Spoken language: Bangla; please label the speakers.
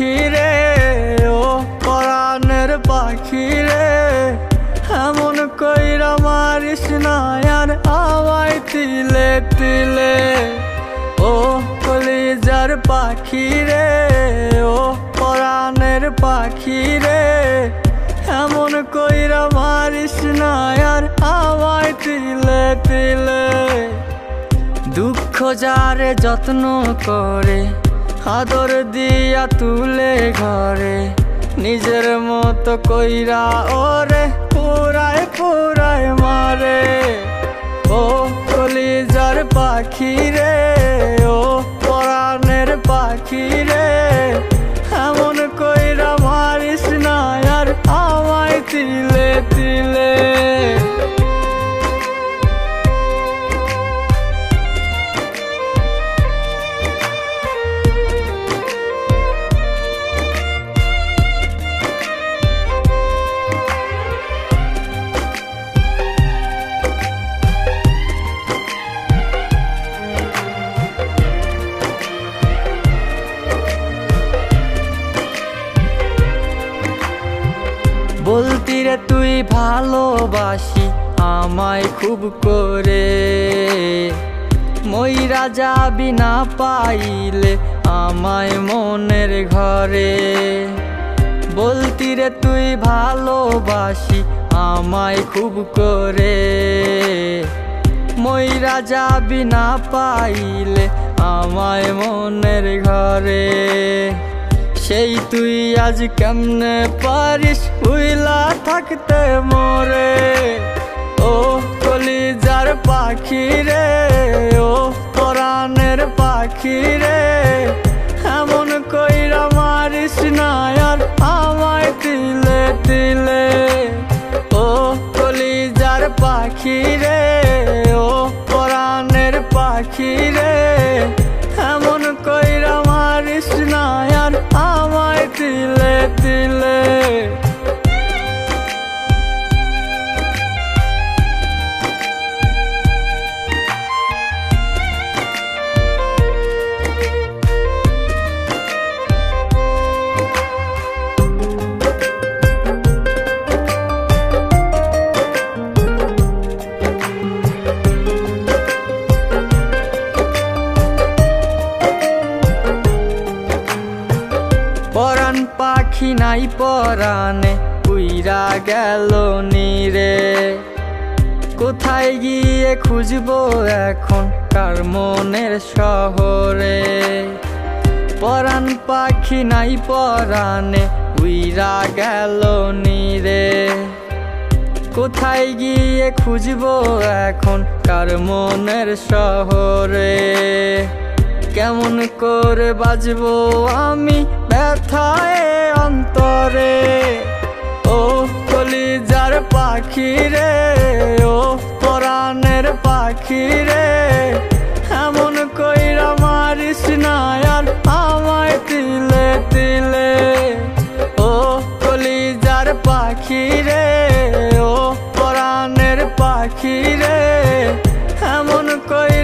Speaker 1: পাখি রে, ও পরাণের পাখি রে, এমন কইরা মারিস না আর আমায় তিলে তিলে। ও কলিজার পাখি রে, ও পরাণের পাখি রে, এমন কইরা মারিস না আর আমায় তিলে তিলে। দুঃখ যারে যত্ন করে, আদর দিয়া তুলে ঘরে, নিজের মতো কইরা ওরে পুরায় পুরায় মারে। ও কলিজার পাখি রে, ও পরাণের পাখি রে, এমন কইরা মারিস না আর আমায় তিলে তিলে। বলতি রে তুই ভালোবাসি আমায় খুব করে, মইরা যাবি না পাইলে আমায় মনের ঘরে। বলতি রে তুই ভালোবাসি আমায় খুব করে, মইরা যাবি না পাইলে আমায় মনের ঘরে। সেই তুই আজ কেমনে পারিস ভুইলা থাকতে মোরে। ও কলিজার পাখি রে, ও পরাণের পাখি রে, এমন কইরা মারিস না আর আমায় তিলে তিলে। ও কলিজার পাখি রে, ও পরাণের পাখি রে, এমন কইরা মারিস না আর আমায় তিলে তিলে। পরাণ পাখি নাই পরাণে উইরা গেল নীরে, কোথায় গিয়ে খুঁজবো এখন কার মনের শহরে। পরাণ পাখি নাই পরাণে উইরা গেল নীরে, কোথায় গিয়ে খুঁজবো এখন কার মনের শহরে। কেমন করে বাজবো আমি ব্যথায় অন্তরে। ও কলিজার পাখি রে, ও পরাণের পাখি রে, এমন কইরা মারিস না আর আমায় তিলে তিলে। ও কলিজার পাখি রে, ও পরাণের পাখি রে, এমন কই